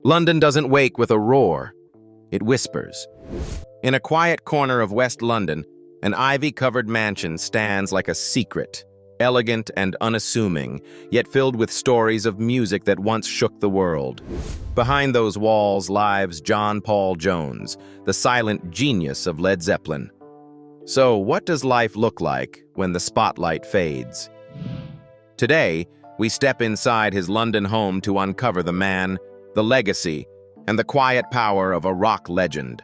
London doesn't wake with a roar, it whispers. In a quiet corner of West London, an ivy-covered mansion stands like a secret, elegant and unassuming, yet filled with stories of music that once shook the world. Behind those walls lives John Paul Jones, the silent genius of Led Zeppelin. So, what does life look like when the spotlight fades? Today, we step inside his London home to uncover the man, the legacy, and the quiet power of a rock legend.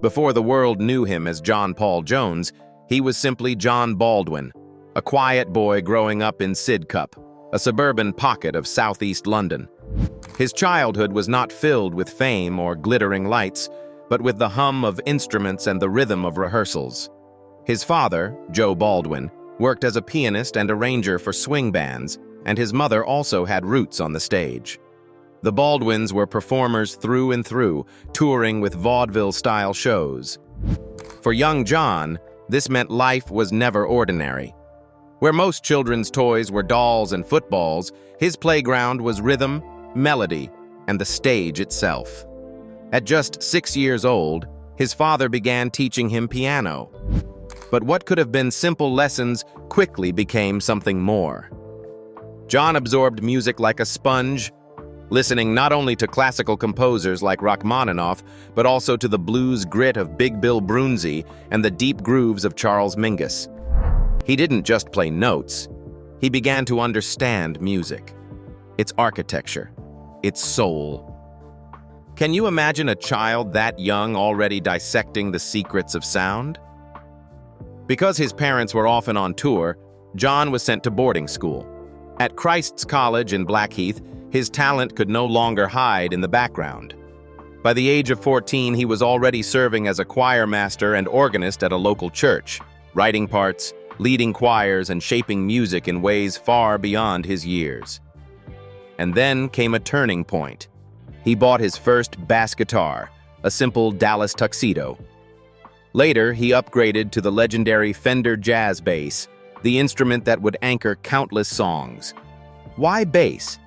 Before the world knew him as John Paul Jones, he was simply John Baldwin, a quiet boy growing up in Sidcup, a suburban pocket of southeast London. His childhood was not filled with fame or glittering lights, but with the hum of instruments and the rhythm of rehearsals. His father, Joe Baldwin, worked as a pianist and arranger for swing bands, and his mother also had roots on the stage. The Baldwins were performers through and through, touring with vaudeville-style shows. For young John, this meant life was never ordinary. Where most children's toys were dolls and footballs, his playground was rhythm, melody, and the stage itself. At just 6 years old, his father began teaching him piano. But what could have been simple lessons quickly became something more. John absorbed music like a sponge, listening not only to classical composers like Rachmaninoff, but also to the blues grit of Big Bill Broonzy and the deep grooves of Charles Mingus. He didn't just play notes, he began to understand music, its architecture, its soul. Can you imagine a child that young already dissecting the secrets of sound? Because his parents were often on tour, John was sent to boarding school. At Christ's College in Blackheath, his talent could no longer hide in the background. By the age of 14, he was already serving as a choir master and organist at a local church, writing parts, leading choirs, and shaping music in ways far beyond his years. And then came a turning point. He bought his first bass guitar, a simple Dallas Tuxedo. Later, he upgraded to the legendary Fender Jazz Bass, the instrument that would anchor countless songs. Why bass?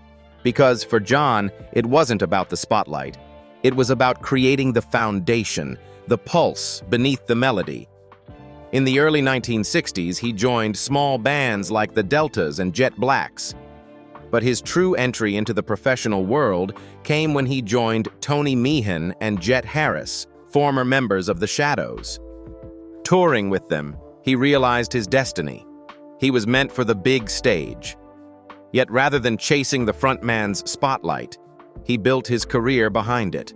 Because for John, it wasn't about the spotlight. It was about creating the foundation, the pulse beneath the melody. In the early 1960s, he joined small bands like the Deltas and Jet Blacks. But his true entry into the professional world came when he joined Tony Meehan and Jet Harris, former members of the Shadows. Touring with them, he realized his destiny. He was meant for the big stage. Yet rather than chasing the frontman's spotlight, he built his career behind it.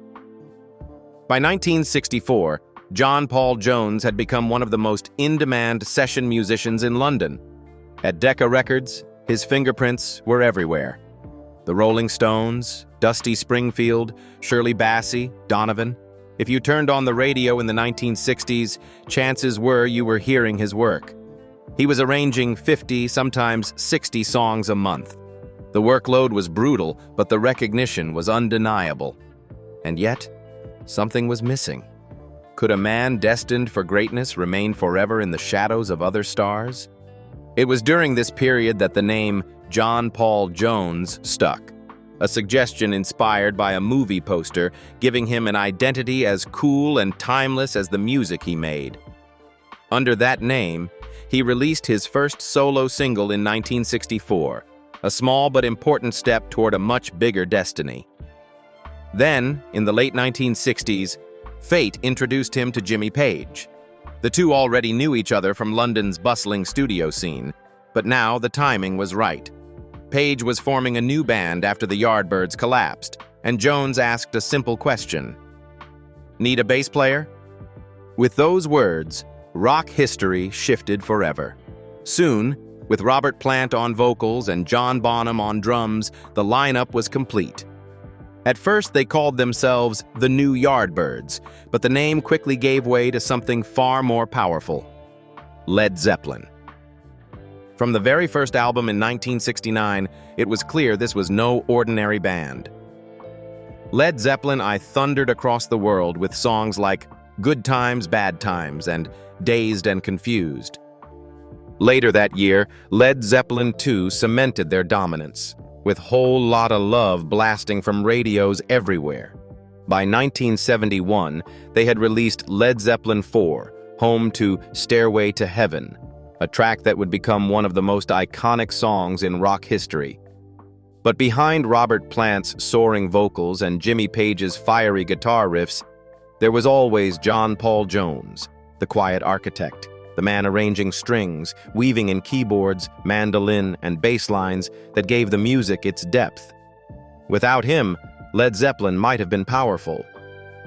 By 1964, John Paul Jones had become one of the most in-demand session musicians in London. At Decca Records, his fingerprints were everywhere. The Rolling Stones, Dusty Springfield, Shirley Bassey, Donovan. If you turned on the radio in the 1960s, chances were you were hearing his work. He was arranging 50, sometimes 60 songs a month. The workload was brutal, but the recognition was undeniable. And yet, something was missing. Could a man destined for greatness remain forever in the shadows of other stars? It was during this period that the name John Paul Jones stuck, a suggestion inspired by a movie poster giving him an identity as cool and timeless as the music he made. Under that name, he released his first solo single in 1964, a small but important step toward a much bigger destiny. Then, in the late 1960s, fate introduced him to Jimmy Page. The two already knew each other from London's bustling studio scene, but now the timing was right. Page was forming a new band after the Yardbirds collapsed, and Jones asked a simple question. Need a bass player? With those words, rock history shifted forever. Soon, with Robert Plant on vocals and John Bonham on drums, the lineup was complete. At first, they called themselves the New Yardbirds, but the name quickly gave way to something far more powerful: Led Zeppelin. From the very first album in 1969, it was clear this was no ordinary band. Led Zeppelin I thundered across the world with songs like Good Times, Bad Times, and Dazed and Confused. Later that year, Led Zeppelin II cemented their dominance. with whole lotta love blasting from radios everywhere. By 1971, they had released Led Zeppelin 4, home to Stairway to Heaven, a track that would become one of the most iconic songs in rock history. But behind Robert Plant's soaring vocals and Jimmy Page's fiery guitar riffs, there was always John Paul Jones, the quiet architect, the man arranging strings, weaving in keyboards, mandolin, and bass lines that gave the music its depth. Without him, Led Zeppelin might have been powerful.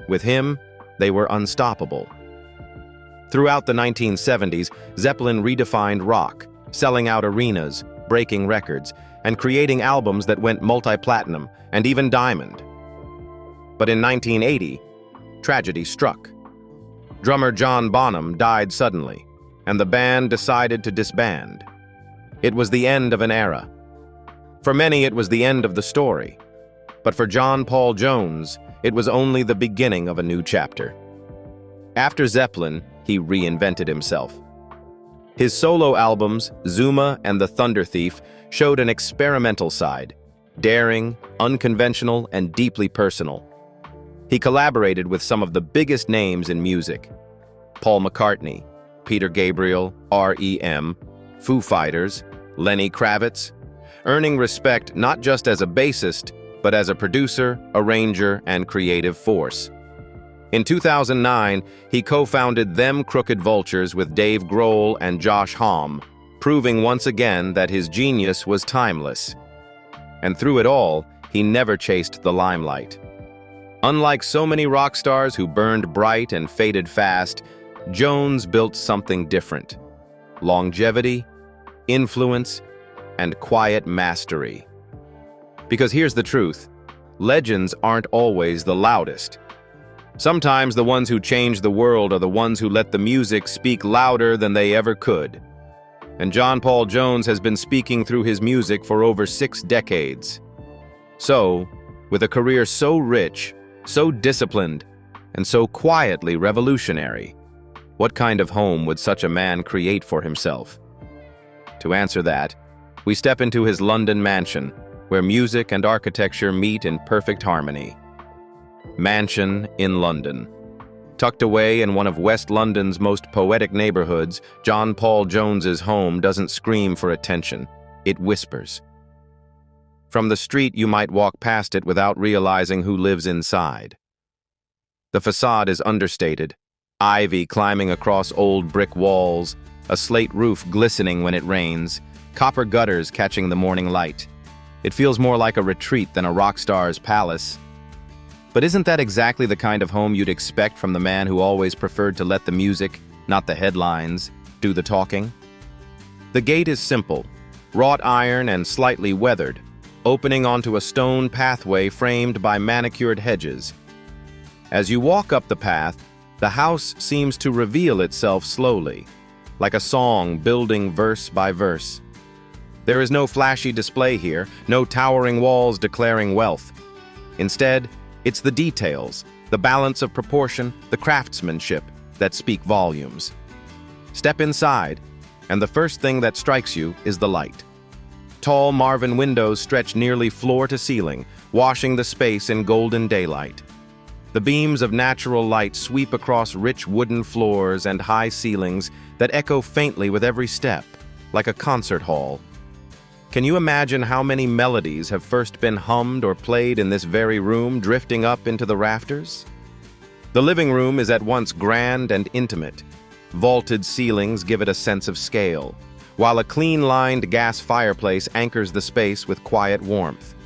With him, they were unstoppable. Throughout the 1970s, Zeppelin redefined rock, selling out arenas, breaking records, and creating albums that went multi-platinum and even diamond. But in 1980, tragedy struck. Drummer John Bonham died suddenly, and the band decided to disband. It was the end of an era. For many, it was the end of the story. But for John Paul Jones, it was only the beginning of a new chapter. After Zeppelin, he reinvented himself. His solo albums, Zuma and The Thunder Thief, showed an experimental side, daring, unconventional, and deeply personal. He collaborated with some of the biggest names in music: Paul McCartney, Peter Gabriel, R.E.M., Foo Fighters, Lenny Kravitz, earning respect not just as a bassist, but as a producer, arranger, and creative force. In 2009, he co-founded Them Crooked Vultures with Dave Grohl and Josh Homme, proving once again that his genius was timeless. And through it all, he never chased the limelight. Unlike so many rock stars who burned bright and faded fast, Jones built something different: longevity, influence, and quiet mastery. Because here's the truth: legends aren't always the loudest. Sometimes the ones who change the world are the ones who let the music speak louder than they ever could. And John Paul Jones has been speaking through his music for over 6 decades. So, with a career so rich, so disciplined, and so quietly revolutionary, what kind of home would such a man create for himself? To answer that, we step into his London mansion, where music and architecture meet in perfect harmony. Mansion in London. Tucked away in one of West London's most poetic neighborhoods, John Paul Jones's home doesn't scream for attention. It whispers. From the street, you might walk past it without realizing who lives inside. The facade is understated, ivy climbing across old brick walls, a slate roof glistening when it rains, copper gutters catching the morning light. It feels more like a retreat than a rock star's palace. But isn't that exactly the kind of home you'd expect from the man who always preferred to let the music, not the headlines, do the talking? The gate is simple, wrought iron and slightly weathered, opening onto a stone pathway framed by manicured hedges. As you walk up the path, the house seems to reveal itself slowly, like a song building verse by verse. There is no flashy display here, no towering walls declaring wealth. Instead, it's the details, the balance of proportion, the craftsmanship that speak volumes. Step inside, and the first thing that strikes you is the light. Tall Marvin windows stretch nearly floor to ceiling, washing the space in golden daylight. The beams of natural light sweep across rich wooden floors and high ceilings that echo faintly with every step, like a concert hall. Can you imagine how many melodies have first been hummed or played in this very room, drifting up into the rafters? The living room is at once grand and intimate. Vaulted ceilings give it a sense of scale, while a clean-lined gas fireplace anchors the space with quiet warmth.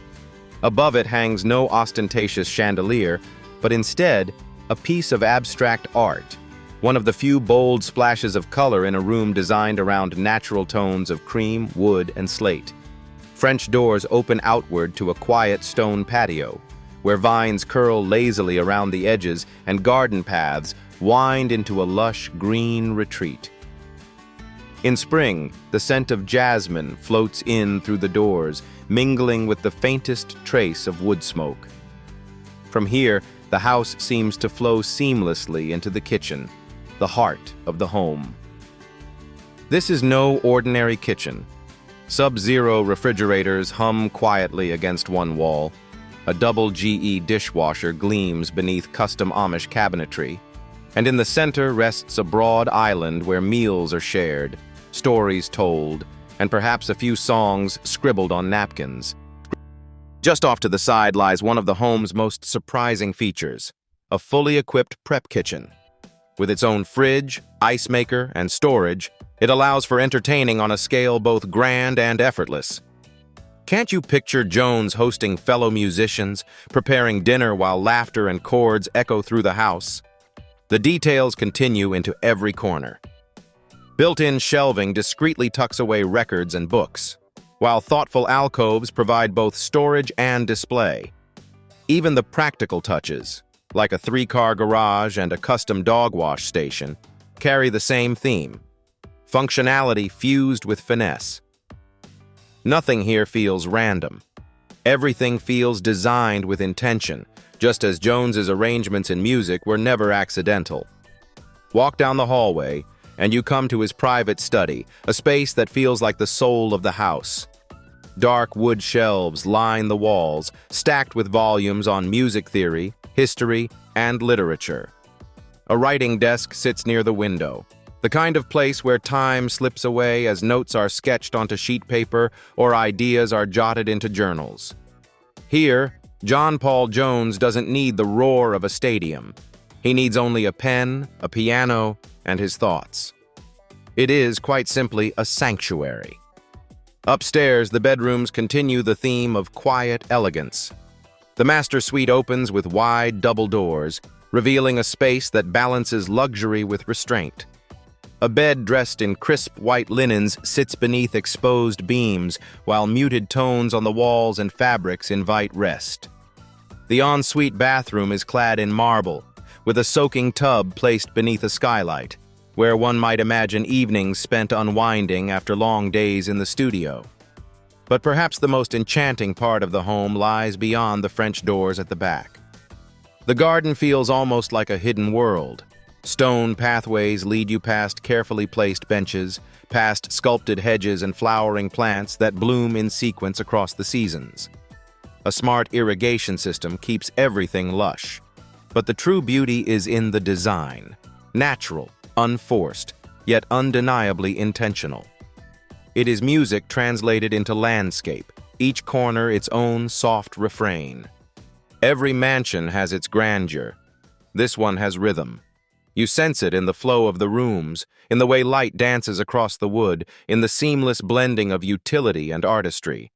Above it hangs no ostentatious chandelier, but instead a piece of abstract art, one of the few bold splashes of color in a room designed around natural tones of cream, wood, and slate. French doors open outward to a quiet stone patio, where vines curl lazily around the edges and garden paths wind into a lush green retreat. In spring, the scent of jasmine floats in through the doors, mingling with the faintest trace of wood smoke. From here, the house seems to flow seamlessly into the kitchen, the heart of the home. This is no ordinary kitchen. Sub-Zero refrigerators hum quietly against one wall. A double GE dishwasher gleams beneath custom Amish cabinetry. And in the center rests a broad island where meals are shared, stories told, and perhaps a few songs scribbled on napkins. Just off to the side lies one of the home's most surprising features, a fully equipped prep kitchen. With its own fridge, ice maker, and storage, it allows for entertaining on a scale both grand and effortless. Can't you picture Jones hosting fellow musicians, preparing dinner while laughter and chords echo through the house? The details continue into every corner. Built-in shelving discreetly tucks away records and books, while thoughtful alcoves provide both storage and display. Even the practical touches, like a 3-car garage and a custom dog wash station, carry the same theme: functionality fused with finesse. Nothing here feels random. Everything feels designed with intention, just as Jones's arrangements in music were never accidental. Walk down the hallway, and you come to his private study, a space that feels like the soul of the house. Dark wood shelves line the walls, stacked with volumes on music theory, history, and literature. A writing desk sits near the window, the kind of place where time slips away as notes are sketched onto sheet paper or ideas are jotted into journals. Here, John Paul Jones doesn't need the roar of a stadium. He needs only a pen, a piano, and his thoughts. It is, quite simply, a sanctuary. Upstairs, the bedrooms continue the theme of quiet elegance. The master suite opens with wide double doors, revealing a space that balances luxury with restraint. A bed dressed in crisp white linens sits beneath exposed beams, while muted tones on the walls and fabrics invite rest. The ensuite bathroom is clad in marble, with a soaking tub placed beneath a skylight, where one might imagine evenings spent unwinding after long days in the studio. But perhaps the most enchanting part of the home lies beyond the French doors at the back. The garden feels almost like a hidden world. Stone pathways lead you past carefully placed benches, past sculpted hedges and flowering plants that bloom in sequence across the seasons. A smart irrigation system keeps everything lush. But the true beauty is in the design. Natural, unforced, yet undeniably intentional. It is music translated into landscape, each corner its own soft refrain. Every mansion has its grandeur. This one has rhythm. You sense it in the flow of the rooms, in the way light dances across the wood, in the seamless blending of utility and artistry.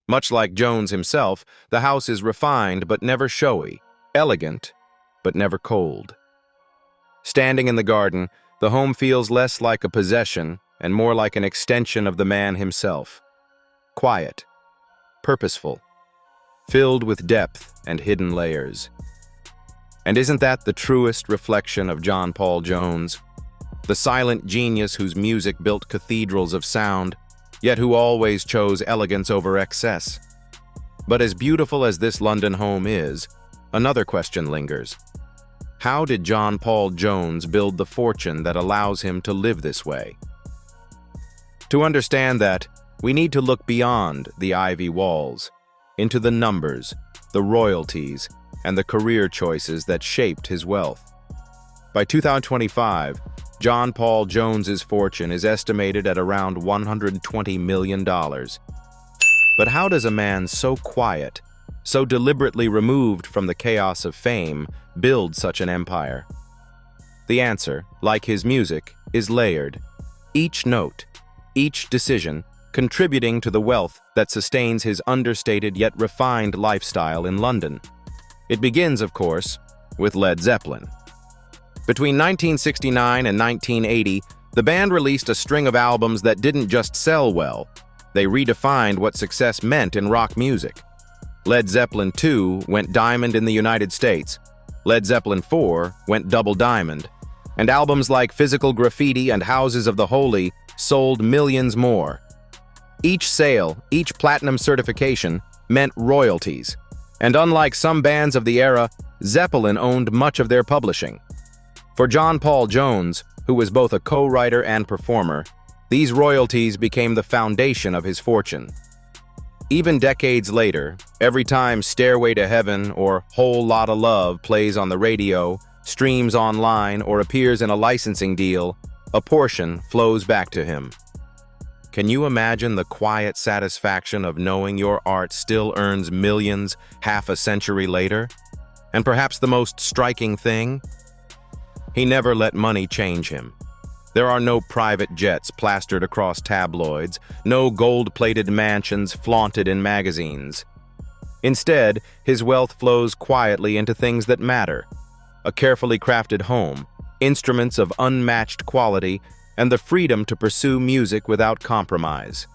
Much like Jones himself, the house is refined but never showy, elegant but never cold. Standing in the garden, the home feels less like a possession and more like an extension of the man himself. Quiet, purposeful, filled with depth and hidden layers. And isn't that the truest reflection of John Paul Jones? The silent genius whose music built cathedrals of sound, yet who always chose elegance over excess. But as beautiful as this London home is, another question lingers. How did John Paul Jones build the fortune that allows him to live this way? To understand that, we need to look beyond the ivy walls, into the numbers, the royalties, and the career choices that shaped his wealth. By 2025, John Paul Jones's fortune is estimated at around $120 million. But how does a man so quiet, so deliberately removed from the chaos of fame, build such an empire? The answer, like his music, is layered. Each note, each decision, contributing to the wealth that sustains his understated yet refined lifestyle in London. It begins, of course, with Led Zeppelin. Between 1969 and 1980, the band released a string of albums that didn't just sell well, they redefined what success meant in rock music. Led Zeppelin II went diamond in the United States. Led Zeppelin IV went double diamond. And albums like Physical Graffiti and Houses of the Holy sold millions more. Each sale, each platinum certification, meant royalties. And unlike some bands of the era, Zeppelin owned much of their publishing. For John Paul Jones, who was both a co-writer and performer, These royalties became the foundation of his fortune. Even decades later, every time Stairway to Heaven or Whole Lotta Love plays on the radio, streams online, or appears in a licensing deal, a portion flows back to him. Can you imagine the quiet satisfaction of knowing your art still earns millions half a century later? And perhaps the most striking thing? He never let money change him. There are no private jets plastered across tabloids, no gold-plated mansions flaunted in magazines. Instead, his wealth flows quietly into things that matter: a carefully crafted home, instruments of unmatched quality, and the freedom to pursue music without compromise.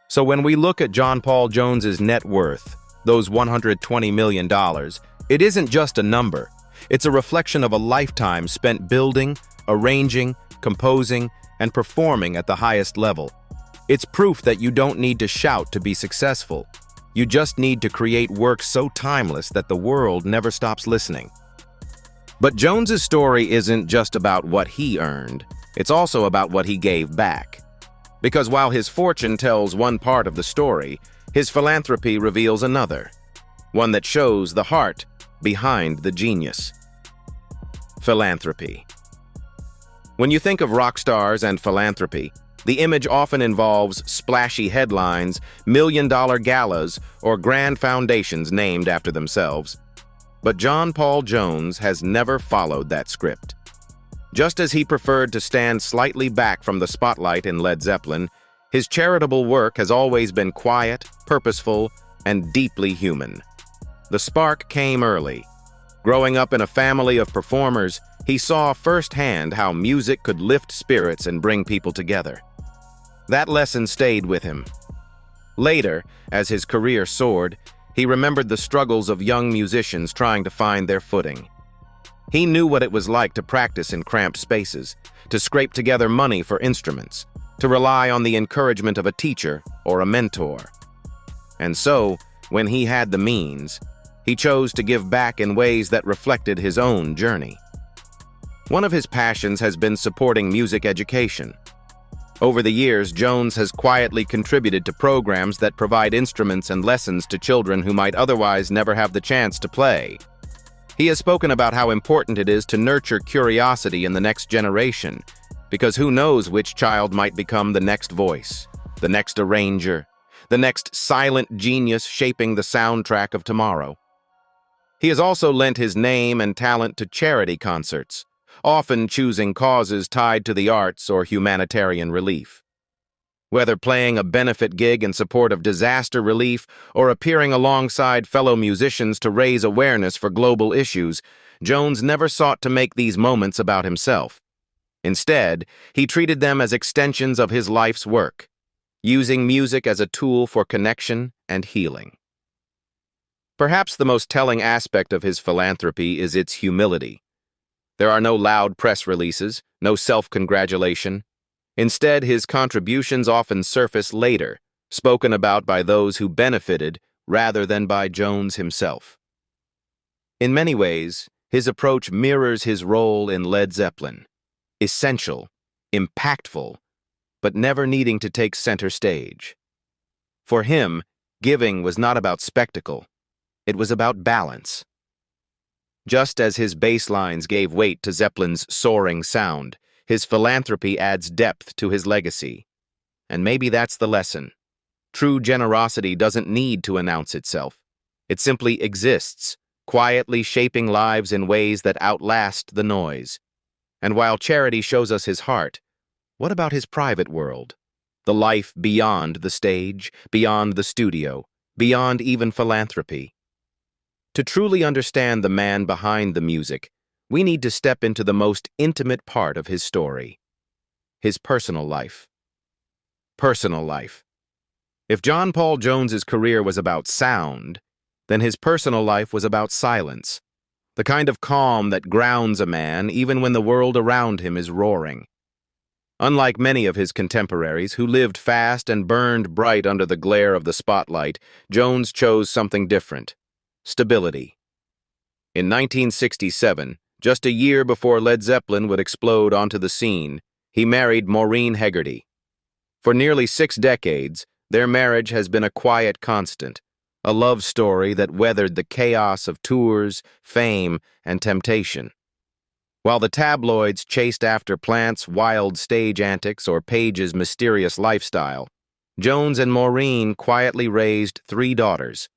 So when we look at John Paul Jones's net worth, those $120 million, it isn't just a number. It's a reflection of a lifetime spent building, arranging, composing, and performing at the highest level. It's proof that you don't need to shout to be successful. You just need to create work so timeless that the world never stops listening. But Jones's story isn't just about what he earned. It's also about what he gave back. Because while his fortune tells one part of the story, his philanthropy reveals another, one that shows the heart behind the genius. Philanthropy. When you think of rock stars and philanthropy, the image often involves splashy headlines, million-dollar galas, or grand foundations named after themselves. But John Paul Jones has never followed that script. Just as he preferred to stand slightly back from the spotlight in Led Zeppelin, his charitable work has always been quiet, purposeful, and deeply human. The spark came early. Growing up in a family of performers, he saw firsthand how music could lift spirits and bring people together. That lesson stayed with him. Later, as his career soared, he remembered the struggles of young musicians trying to find their footing. He knew what it was like to practice in cramped spaces, to scrape together money for instruments, to rely on the encouragement of a teacher or a mentor. And so, when he had the means, he chose to give back in ways that reflected his own journey. One of his passions has been supporting music education. Over the years, Jones has quietly contributed to programs that provide instruments and lessons to children who might otherwise never have the chance to play. He has spoken about how important it is to nurture curiosity in the next generation, because who knows which child might become the next voice, the next arranger, the next silent genius shaping the soundtrack of tomorrow. He has also lent his name and talent to charity concerts, often choosing causes tied to the arts or humanitarian relief. Whether playing a benefit gig in support of disaster relief or appearing alongside fellow musicians to raise awareness for global issues, Jones never sought to make these moments about himself. Instead, he treated them as extensions of his life's work, using music as a tool for connection and healing. Perhaps the most telling aspect of his philanthropy is its humility. There are no loud press releases, no self-congratulation. Instead, his contributions often surface later, spoken about by those who benefited rather than by Jones himself. In many ways, his approach mirrors his role in Led Zeppelin: essential, impactful, but never needing to take center stage. For him, giving was not about spectacle. It was about balance. Just as his bass lines gave weight to Zeppelin's soaring sound, his philanthropy adds depth to his legacy. And maybe that's the lesson. True generosity doesn't need to announce itself. It simply exists, quietly shaping lives in ways that outlast the noise. And while charity shows us his heart, what about his private world? The life beyond the stage, beyond the studio, beyond even philanthropy. To truly understand the man behind the music, we need to step into the most intimate part of his story: his personal life. Personal life. If John Paul Jones's career was about sound, then his personal life was about silence, the kind of calm that grounds a man even when the world around him is roaring. Unlike many of his contemporaries who lived fast and burned bright under the glare of the spotlight, Jones chose something different: stability. In 1967, just a year before Led Zeppelin would explode onto the scene, he married Maureen Hegarty, For nearly 6 decades, their marriage has been a quiet constant, a love story that weathered the chaos of tours, fame, and temptation. While the tabloids chased after Plant's wild stage antics or Page's mysterious lifestyle, Jones and Maureen quietly raised 3 daughters.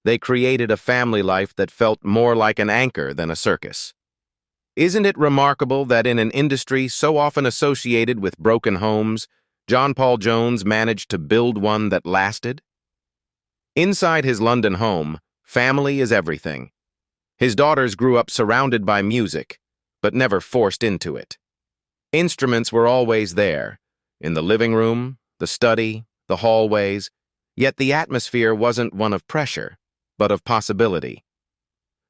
They created a family life that felt more like an anchor than a circus. Isn't it remarkable that in an industry so often associated with broken homes, John Paul Jones managed to build one that lasted? Inside his London home, family is everything. His daughters grew up surrounded by music, but never forced into it. Instruments were always there, in the living room, the study, the hallways, yet the atmosphere wasn't one of pressure, but of possibility.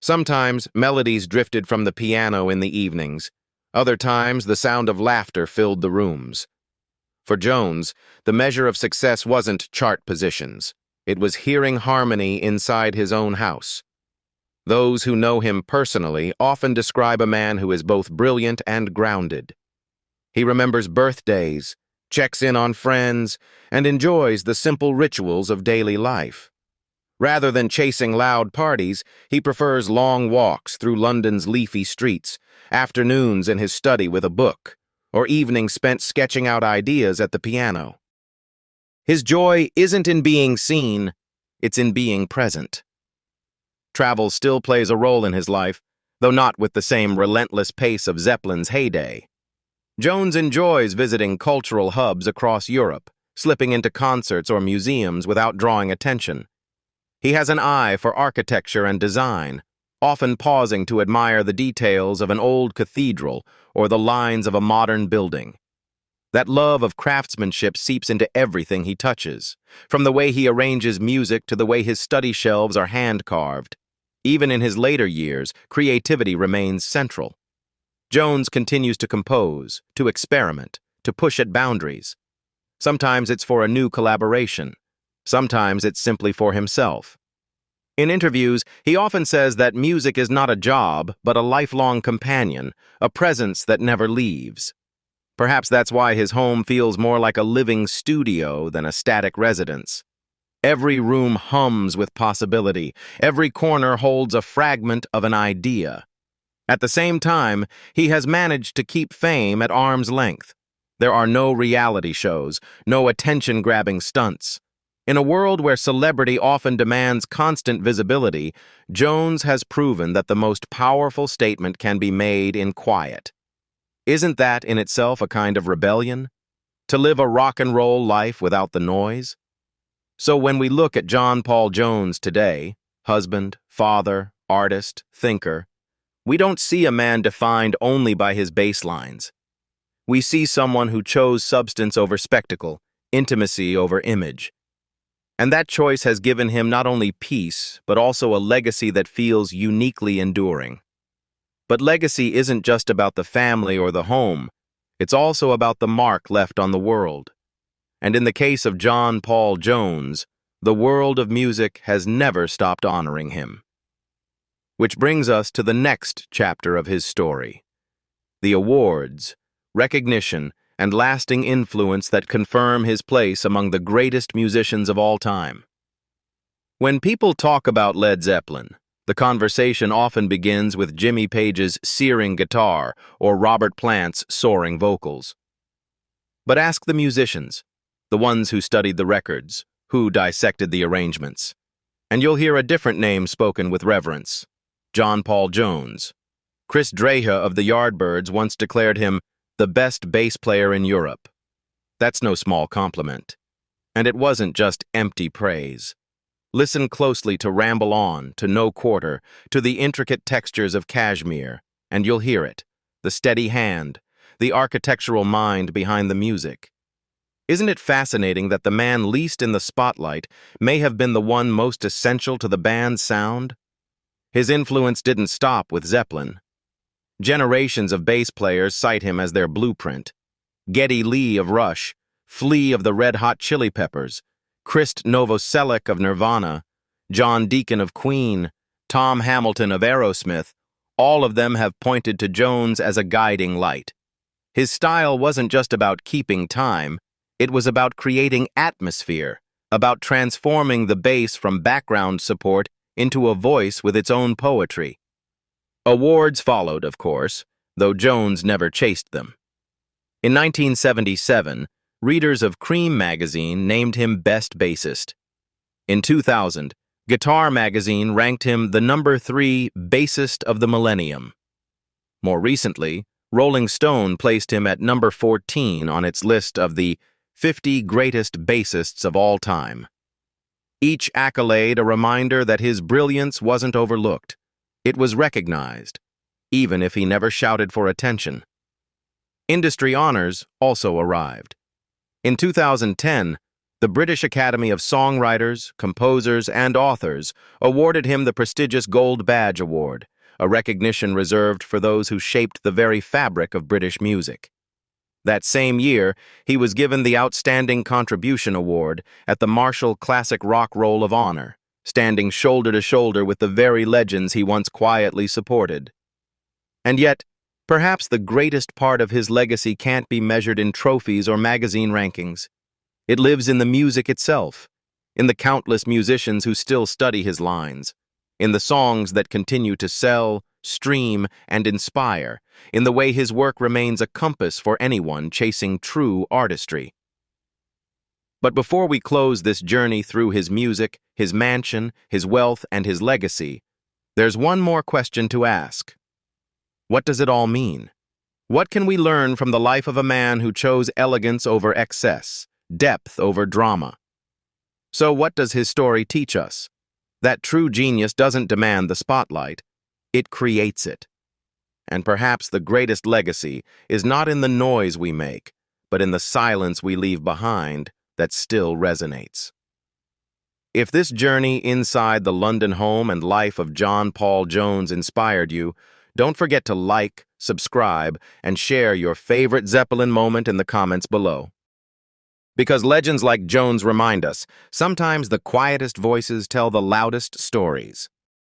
Sometimes melodies drifted from the piano in the evenings, other times the sound of laughter filled the rooms. For Jones, the measure of success wasn't chart positions, it was hearing harmony inside his own house. Those who know him personally often describe a man who is both brilliant and grounded. He remembers birthdays, checks in on friends, and enjoys the simple rituals of daily life. Rather than chasing loud parties, he prefers long walks through London's leafy streets, afternoons in his study with a book, or evenings spent sketching out ideas at the piano. His joy isn't in being seen, it's in being present. Travel still plays a role in his life, though not with the same relentless pace of Zeppelin's heyday. Jones enjoys visiting cultural hubs across Europe, slipping into concerts or museums without drawing attention. He has an eye for architecture and design, often pausing to admire the details of an old cathedral or the lines of a modern building. That love of craftsmanship seeps into everything he touches, from the way he arranges music to the way his study shelves are hand-carved. Even in his later years, creativity remains central. Jones continues to compose, to experiment, to push at boundaries. Sometimes it's for a new collaboration. Sometimes it's simply for himself. In interviews, he often says that music is not a job, but a lifelong companion, a presence that never leaves. Perhaps that's why his home feels more like a living studio than a static residence. Every room hums with possibility. Every corner holds a fragment of an idea. At the same time, he has managed to keep fame at arm's length. There are no reality shows, no attention-grabbing stunts. In a world where celebrity often demands constant visibility, Jones has proven that the most powerful statement can be made in quiet. Isn't that in itself a kind of rebellion? To live a rock and roll life without the noise? So when we look at John Paul Jones today, husband, father, artist, thinker, we don't see a man defined only by his bass lines. We see someone who chose substance over spectacle, intimacy over image. And that choice has given him not only peace, but also a legacy that feels uniquely enduring. But legacy isn't just about the family or the home. It's also about the mark left on the world. And in the case of John Paul Jones, the world of music has never stopped honoring him. Which brings us to the next chapter of his story. The awards, recognition, and lasting influence that confirm his place among the greatest musicians of all time. When people talk about Led Zeppelin, the conversation often begins with Jimmy Page's searing guitar or Robert Plant's soaring vocals. But ask the musicians, the ones who studied the records, who dissected the arrangements, and you'll hear a different name spoken with reverence: John Paul Jones. Chris Dreja of the Yardbirds once declared him the best bass player in Europe. That's no small compliment. And it wasn't just empty praise. Listen closely to Ramble On, to No Quarter, to the intricate textures of Kashmir, and you'll hear it, the steady hand, the architectural mind behind the music. Isn't it fascinating that the man least in the spotlight may have been the one most essential to the band's sound? His influence didn't stop with Zeppelin. Generations of bass players cite him as their blueprint. Geddy Lee of Rush, Flea of the Red Hot Chili Peppers, Krist Novoselic of Nirvana, John Deacon of Queen, Tom Hamilton of Aerosmith, all of them have pointed to Jones as a guiding light. His style wasn't just about keeping time, It was about creating atmosphere, about transforming the bass from background support into a voice with its own poetry. Awards followed, of course, though Jones never chased them. In 1977, readers of Cream magazine named him Best Bassist. In 2000, Guitar magazine ranked him the #3 Bassist of the Millennium. More recently, Rolling Stone placed him at number 14 on its list of the 50 greatest bassists of all time. Each accolade a reminder that his brilliance wasn't overlooked. It was recognized, even if he never shouted for attention. Industry honors also arrived. In 2010, the British Academy of Songwriters, Composers, and Authors awarded him the prestigious Gold Badge Award, a recognition reserved for those who shaped the very fabric of British music. That same year, he was given the Outstanding Contribution Award at the Marshall Classic Rock Roll of Honor, standing shoulder to shoulder with the very legends he once quietly supported. And yet, perhaps the greatest part of his legacy can't be measured in trophies or magazine rankings. It lives in the music itself, in the countless musicians who still study his lines, in the songs that continue to sell, stream, and inspire, in the way his work remains a compass for anyone chasing true artistry. But before we close this journey through his music, his mansion, his wealth, and his legacy, there's one more question to ask. What does it all mean? What can we learn from the life of a man who chose elegance over excess, depth over drama? So what does his story teach us? That true genius doesn't demand the spotlight, it creates it. And perhaps the greatest legacy is not in the noise we make, but in the silence we leave behind that still resonates. If this journey inside the London home and life of John Paul Jones inspired you, don't forget to like, subscribe, and share your favorite Zeppelin moment in the comments below. Because legends like Jones remind us, sometimes the quietest voices tell the loudest stories.